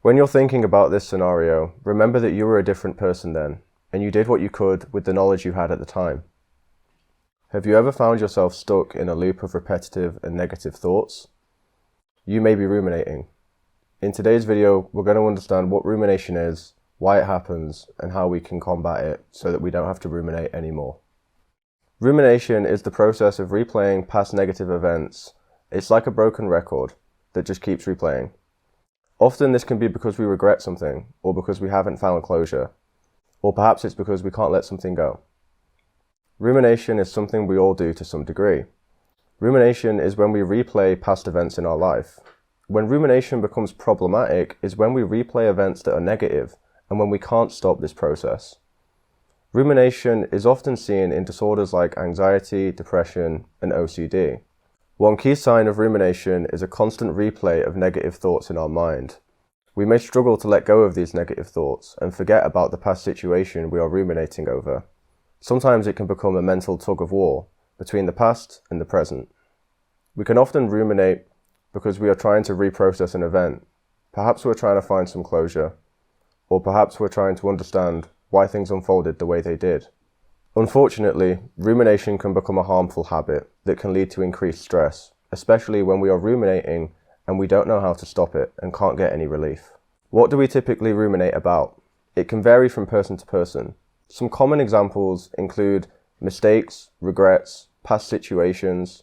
When you're thinking about this scenario, remember that you were a different person then, and you did what you could with the knowledge you had at the time. Have you ever found yourself stuck in a loop of repetitive and negative thoughts? You may be ruminating. In today's video, we're going to understand what rumination is, why it happens, and how we can combat it so that we don't have to ruminate anymore. Rumination is the process of replaying past negative events. It's like a broken record that just keeps replaying. Often this can be because we regret something, or because we haven't found closure, or perhaps it's because we can't let something go. Rumination is something we all do to some degree. Rumination is when we replay past events in our life. When rumination becomes problematic is when we replay events that are negative, and when we can't stop this process. Rumination is often seen in disorders like anxiety, depression, and OCD. One key sign of rumination is a constant replay of negative thoughts in our mind. We may struggle to let go of these negative thoughts and forget about the past situation we are ruminating over. Sometimes it can become a mental tug of war between the past and the present. We can often ruminate because we are trying to reprocess an event. Perhaps we're trying to find some closure, or perhaps we're trying to understand why things unfolded the way they did. Unfortunately, rumination can become a harmful habit that can lead to increased stress, especially when we are ruminating and we don't know how to stop it and can't get any relief. What do we typically ruminate about? It can vary from person to person. Some common examples include mistakes, regrets, past situations,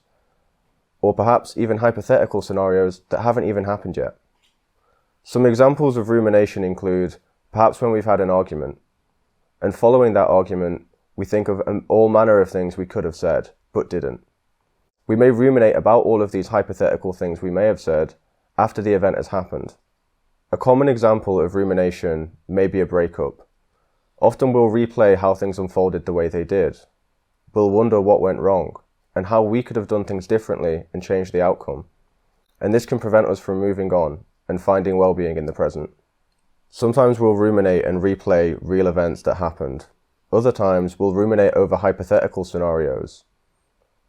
or perhaps even hypothetical scenarios that haven't even happened yet. Some examples of rumination include perhaps when we've had an argument, and following that argument, we think of all manner of things we could have said, but didn't. We may ruminate about all of these hypothetical things we may have said after the event has happened. A common example of rumination may be a breakup. Often we'll replay how things unfolded the way they did. We'll wonder what went wrong, and how we could have done things differently and changed the outcome. And this can prevent us from moving on and finding well-being in the present. Sometimes we'll ruminate and replay real events that happened. Other times we'll ruminate over hypothetical scenarios.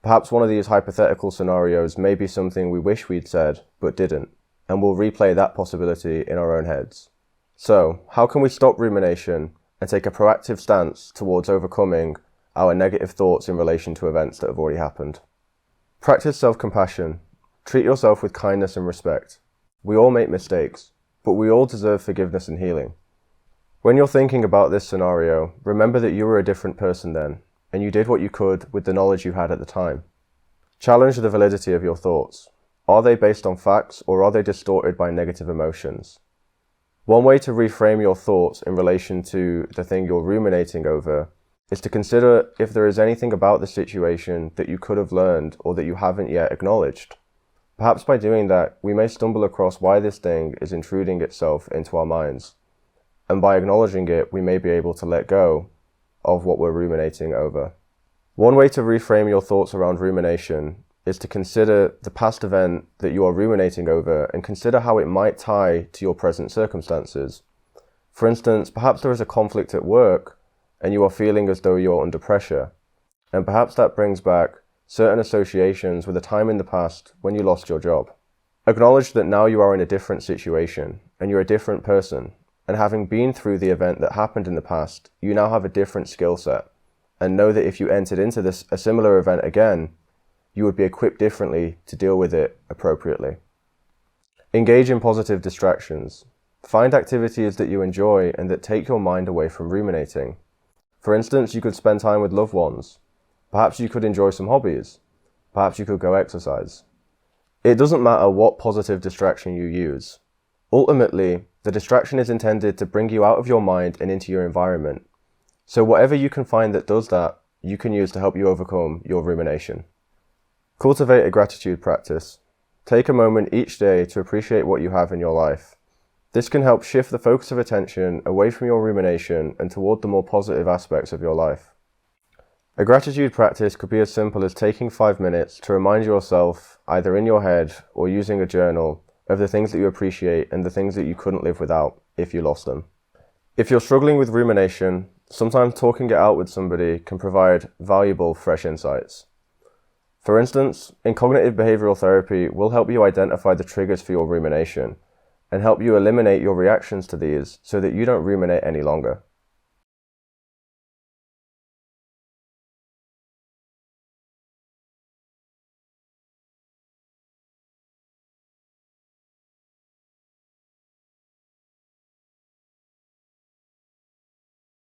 Perhaps one of these hypothetical scenarios may be something we wish we'd said, but didn't, and we'll replay that possibility in our own heads. So, how can we stop rumination and take a proactive stance towards overcoming our negative thoughts in relation to events that have already happened? Practice self-compassion. Treat yourself with kindness and respect. We all make mistakes, but we all deserve forgiveness and healing. When you're thinking about this scenario, remember that you were a different person then, and you did what you could with the knowledge you had at the time. Challenge the validity of your thoughts. Are they based on facts, or are they distorted by negative emotions? One way to reframe your thoughts in relation to the thing you're ruminating over is to consider if there is anything about the situation that you could have learned or that you haven't yet acknowledged. Perhaps by doing that, we may stumble across why this thing is intruding itself into our minds. And by acknowledging it, we may be able to let go of what we're ruminating over. One way to reframe your thoughts around rumination is to consider the past event that you are ruminating over and consider how it might tie to your present circumstances. For instance, perhaps there is a conflict at work and you are feeling as though you're under pressure. And perhaps that brings back certain associations with a time in the past when you lost your job. Acknowledge that now you are in a different situation and you're a different person. And having been through the event that happened in the past, you now have a different skill set. And know that if you entered into a similar event again, you would be equipped differently to deal with it appropriately. Engage in positive distractions. Find activities that you enjoy and that take your mind away from ruminating. For instance, you could spend time with loved ones. Perhaps you could enjoy some hobbies. Perhaps you could go exercise. It doesn't matter what positive distraction you use. Ultimately, the distraction is intended to bring you out of your mind and into your environment. So whatever you can find that does that, you can use to help you overcome your rumination. Cultivate a gratitude practice. Take a moment each day to appreciate what you have in your life. This can help shift the focus of attention away from your rumination and toward the more positive aspects of your life. A gratitude practice could be as simple as taking 5 minutes to remind yourself, either in your head or using a journal, of the things that you appreciate and the things that you couldn't live without if you lost them. If you're struggling with rumination, sometimes talking it out with somebody can provide valuable, fresh insights. For instance, in cognitive behavioural therapy, we'll help you identify the triggers for your rumination and help you eliminate your reactions to these so that you don't ruminate any longer.